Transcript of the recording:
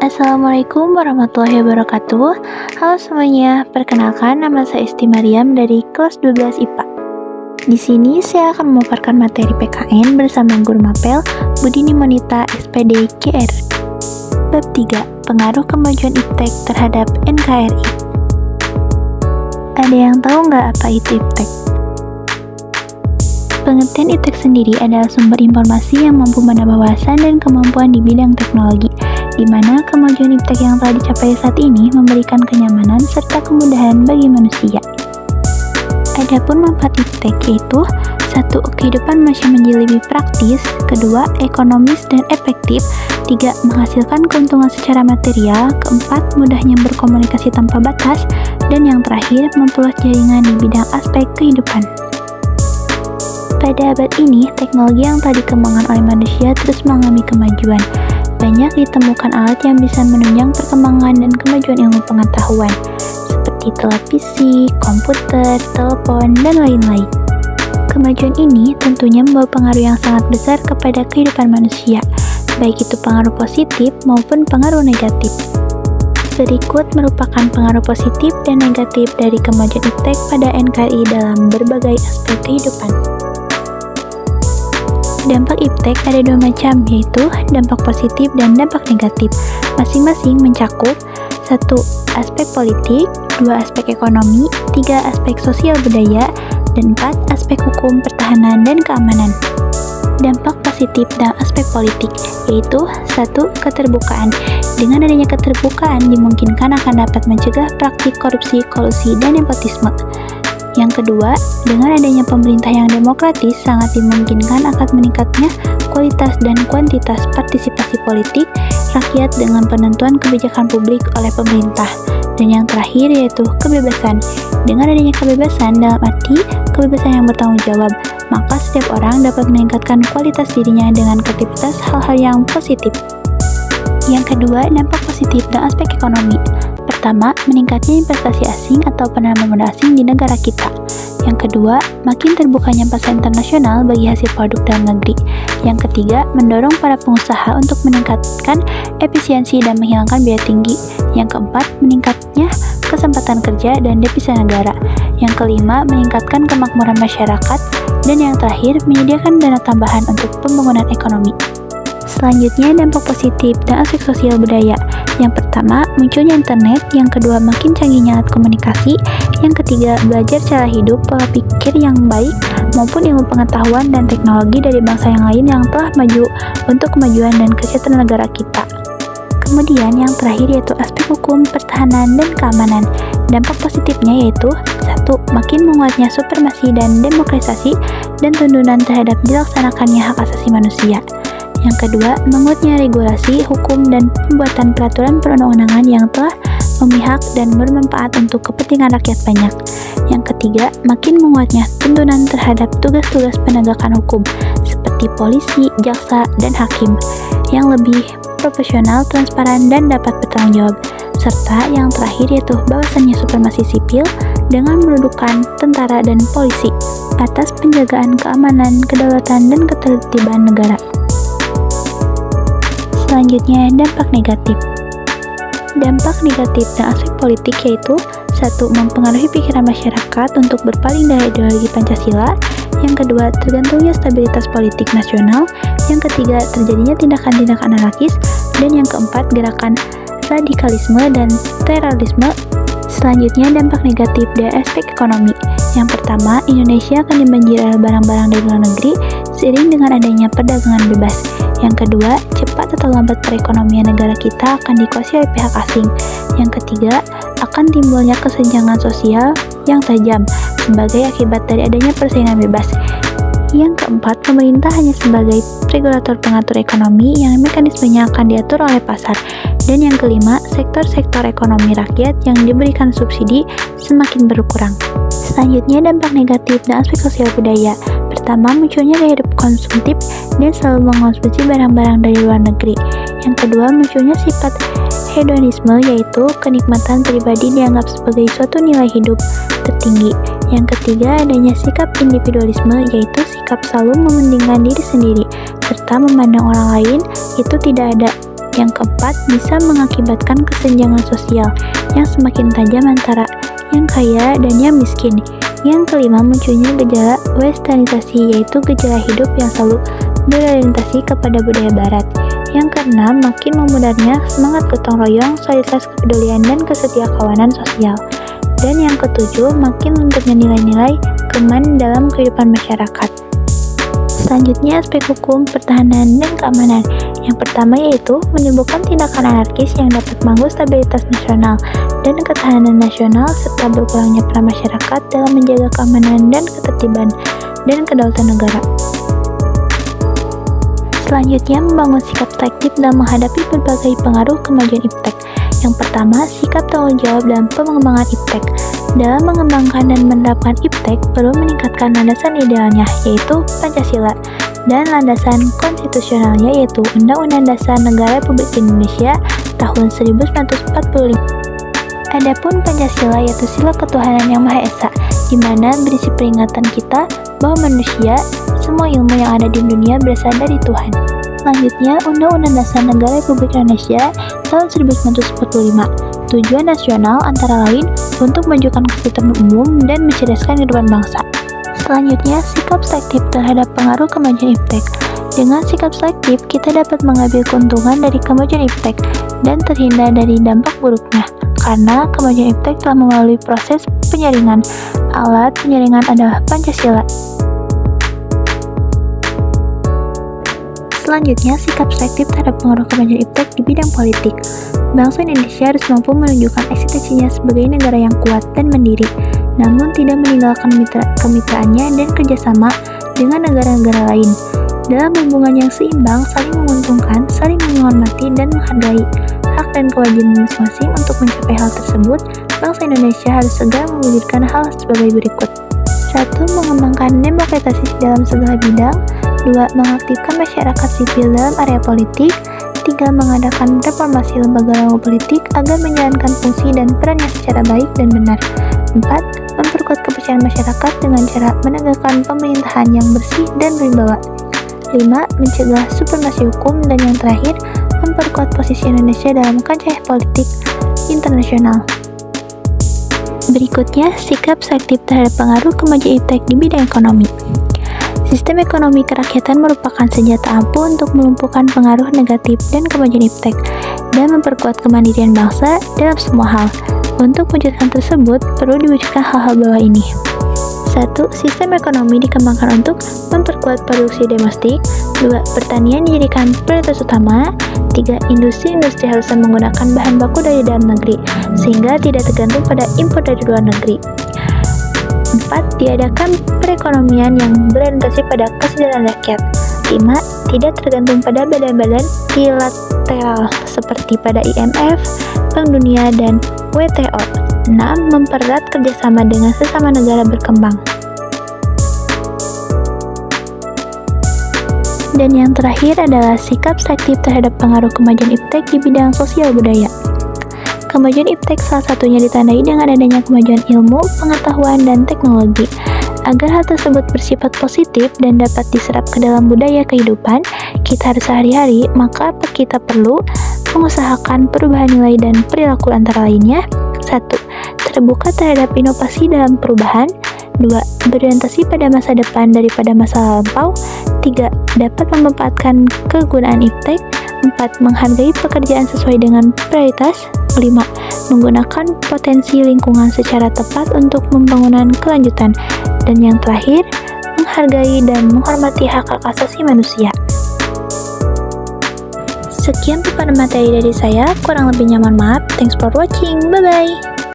Assalamualaikum warahmatullahi wabarakatuh. Halo semuanya, perkenalkan nama saya Isti Mariam dari kelas 12 IPA. Di sini saya akan memaparkan materi PKN bersama Guru Mapel Budini Monita SPD GR. Bab 3, pengaruh kemajuan iptek terhadap NKRI. Ada yang tahu nggak apa itu iptek? Pengertian iptek sendiri adalah sumber informasi yang mampu menambah wawasan dan kemampuan di bidang teknologi, di mana kemajuan iptek yang telah dicapai saat ini memberikan kenyamanan serta kemudahan bagi manusia. Adapun manfaat iptek yaitu 1. Kehidupan manusia menjadi lebih praktis, 2. Ekonomis dan efektif, 3. Menghasilkan keuntungan secara material, 4. Mudahnya berkomunikasi tanpa batas, dan yang terakhir memperluas jaringan di bidang aspek kehidupan. Pada abad ini, teknologi yang telah dikembangkan oleh manusia terus mengalami kemajuan. Banyak ditemukan alat yang bisa menunjang perkembangan dan kemajuan ilmu pengetahuan, seperti televisi, komputer, telepon, dan lain-lain. Kemajuan ini tentunya membawa pengaruh yang sangat besar kepada kehidupan manusia, baik itu pengaruh positif maupun pengaruh negatif. Berikut merupakan pengaruh positif dan negatif dari kemajuan iptek pada NKRI dalam berbagai aspek kehidupan. Dampak iptek ada dua macam, yaitu dampak positif dan dampak negatif. Masing-masing mencakup 1. Aspek politik, 2. Aspek ekonomi, 3. Aspek sosial budaya, dan 4. Aspek hukum, pertahanan, dan keamanan. Dampak positif dalam aspek politik, yaitu 1. Keterbukaan. Dengan adanya keterbukaan dimungkinkan akan dapat mencegah praktik korupsi, kolusi, dan nepotisme. Yang kedua, dengan adanya pemerintah yang demokratis sangat dimungkinkan akan meningkatnya kualitas dan kuantitas partisipasi politik rakyat dengan penentuan kebijakan publik oleh pemerintah. Dan yang terakhir yaitu kebebasan. Dengan adanya kebebasan dalam arti kebebasan yang bertanggung jawab, maka setiap orang dapat meningkatkan kualitas dirinya dengan aktivitas hal-hal yang positif. Yang kedua, dampak positif dalam aspek ekonomi. Pertama, meningkatnya investasi asing atau penanaman modal asing di negara kita. Yang kedua, makin terbukanya pasar internasional bagi hasil produk dalam negeri. Yang ketiga, mendorong para pengusaha untuk meningkatkan efisiensi dan menghilangkan biaya tinggi. Yang keempat, meningkatnya kesempatan kerja dan devisa negara. Yang kelima, meningkatkan kemakmuran masyarakat. Dan yang terakhir, menyediakan dana tambahan untuk pembangunan ekonomi. Selanjutnya, dampak positif dan aspek sosial budaya. Yang pertama, munculnya internet. Yang kedua, makin canggihnya alat komunikasi. Yang ketiga, belajar cara hidup, pola pikir yang baik, maupun ilmu pengetahuan dan teknologi dari bangsa yang lain yang telah maju untuk kemajuan dan kesejahteraan negara kita. Kemudian yang terakhir yaitu aspek hukum, pertahanan, dan keamanan. Dampak positifnya yaitu 1. Makin menguatnya supremasi dan demokratisasi dan tuntunan terhadap dilaksanakannya hak asasi manusia. Yang kedua, menguatnya regulasi, hukum, dan pembuatan peraturan perundang-undangan yang telah memihak dan bermanfaat untuk kepentingan rakyat banyak. Yang ketiga, makin menguatnya tuntunan terhadap tugas-tugas penegakan hukum, seperti polisi, jaksa, dan hakim, yang lebih profesional, transparan, dan dapat bertanggung jawab. Serta yang terakhir yaitu bahwasannya supremasi sipil dengan mendudukan tentara dan polisi atas penjagaan keamanan, kedaulatan, dan ketertiban negara. Selanjutnya, dampak negatif. Dampak negatif dan aspek politik yaitu 1. Mempengaruhi pikiran masyarakat untuk berpaling dari ideologi Pancasila. Yang kedua, tergantungnya stabilitas politik nasional. Yang ketiga, terjadinya tindakan-tindakan anarkis. Dan yang keempat, gerakan radikalisme dan terorisme. Selanjutnya, dampak negatif dari aspek ekonomi. Yang pertama, Indonesia akan dibanjiri oleh barang-barang dari luar negeri seiring dengan adanya perdagangan bebas. Yang kedua, cepat atau lambat perekonomian negara kita akan dikuasai oleh pihak asing. Yang ketiga, akan timbulnya kesenjangan sosial yang tajam sebagai akibat dari adanya persaingan bebas. Yang keempat, pemerintah hanya sebagai regulator pengatur ekonomi yang mekanismenya akan diatur oleh pasar. Dan yang kelima, sektor-sektor ekonomi rakyat yang diberikan subsidi semakin berkurang. Selanjutnya, dampak negatif dan aspek sosial budaya. Pertama, munculnya gaya hidup konsumtif dan selalu mengonsumsi barang-barang dari luar negeri. Yang kedua, munculnya sifat hedonisme, yaitu kenikmatan pribadi dianggap sebagai suatu nilai hidup tertinggi. Yang ketiga, adanya sikap individualisme, yaitu sikap selalu mementingkan diri sendiri, serta memandang orang lain itu tidak ada Yang keempat, bisa mengakibatkan kesenjangan sosial yang semakin tajam antara yang kaya dan yang miskin. Yang kelima, munculnya gejala westernisasi, yaitu gejala hidup yang selalu berorientasi kepada budaya barat. Yang keenam, makin memudarnya semangat gotong royong, solidaritas, kepedulian, dan kesetiakawanan sosial. Dan yang ketujuh, makin lunturnya nilai-nilai keman dalam kehidupan masyarakat. Selanjutnya, aspek hukum, pertahanan, dan keamanan. Yang pertama yaitu menimbulkan tindakan anarkis yang dapat mengganggu stabilitas nasional dan ketahanan nasional, serta berkurangnya peran masyarakat dalam menjaga keamanan dan ketertiban dan kedaulatan negara. Selanjutnya, membangun sikap selektif dalam menghadapi berbagai pengaruh kemajuan iptek. Yang pertama, sikap tanggung jawab dalam pengembangan iptek. Dalam mengembangkan dan menerapkan iptek, perlu meningkatkan landasan idealnya, yaitu Pancasila, dan landasan konstitusionalnya, yaitu Undang-Undang Dasar Negara Republik Indonesia tahun 1945. Adapun Pancasila yaitu sila ketuhanan yang Maha Esa, di mana berisi peringatan kita bahwa manusia, semua ilmu yang ada di dunia berasal dari Tuhan. Selanjutnya, Undang-Undang Dasar Negara Republik Indonesia tahun 1945. Tujuan nasional antara lain untuk memajukan kesejahteraan umum dan mencerdaskan kehidupan bangsa. Selanjutnya, sikap selektif terhadap pengaruh kemajuan iptek. Dengan sikap selektif, kita dapat mengambil keuntungan dari kemajuan iptek dan terhindar dari dampak buruknya. Karena kemajuan iptek telah melalui proses penyaringan. Alat penyaringan adalah Pancasila. Selanjutnya, sikap selektif terhadap pengaruh kemajuan iptek di bidang politik. Bangsa Indonesia harus mampu menunjukkan eksistensinya sebagai negara yang kuat dan mandiri, namun tidak meninggalkan kemitraannya dan kerjasama dengan negara-negara lain. Dalam hubungan yang seimbang, saling menguntungkan, saling menghormati, dan menghargai hak dan kewajiban masing-masing. Untuk mencapai hal tersebut, bangsa Indonesia harus segera mewujudkan hal sebagai berikut. 1. Mengembangkan demokratisasi dalam segala bidang. 2. Mengaktifkan masyarakat sipil dalam area politik. 3. Mengadakan reformasi lembaga politik agar menjalankan fungsi dan perannya secara baik dan benar. 4. Memperkuat kepercayaan masyarakat dengan cara menegakkan pemerintahan yang bersih dan berwibawa. 5. Mencegah supremasi hukum. Dan yang terakhir, memperkuat posisi Indonesia dalam kancah politik internasional. Berikutnya, sikap selektif terhadap pengaruh kemajuan iptek di bidang ekonomi. Sistem ekonomi kerakyatan merupakan senjata ampuh untuk melumpuhkan pengaruh negatif dan kemajuan iptek dan memperkuat kemandirian bangsa dalam semua hal. Untuk mewujudkan tersebut, perlu diwujudkan hal-hal bawah ini. 1. Sistem ekonomi dikembangkan untuk memperkuat produksi domestik. 2. Pertanian dijadikan prioritas utama. 3. Industri-industri harus menggunakan bahan baku dari dalam negeri, sehingga tidak tergantung pada impor dari luar negeri. 4. Diadakan perekonomian yang berorientasi pada kesejahteraan rakyat. 5. Tidak tergantung pada badan-badan bilateral seperti pada IMF, Bank Dunia, dan WTO. 6. Mempererat kerjasama dengan sesama negara berkembang. Dan yang terakhir adalah sikap selektif terhadap pengaruh kemajuan iptek di bidang sosial budaya. Kemajuan iptek salah satunya ditandai dengan adanya kemajuan ilmu, pengetahuan, dan teknologi. Agar hal tersebut bersifat positif dan dapat diserap ke dalam budaya kehidupan kita harus sehari-hari, maka kita perlu mengusahakan perubahan nilai dan perilaku antara lainnya. 1. Terbuka terhadap inovasi dalam perubahan. 2. Berorientasi pada masa depan daripada masa lampau. 3. Dapat memanfaatkan kegunaan iptek. 4. Menghargai pekerjaan sesuai dengan prioritas. 5. Menggunakan potensi lingkungan secara tepat untuk pembangunan kelanjutan. Dan yang terakhir, menghargai dan menghormati hak-hak asasi manusia. Sekian paparan materi dari saya, kurang lebihnya mohon maaf. Thanks for watching, bye-bye.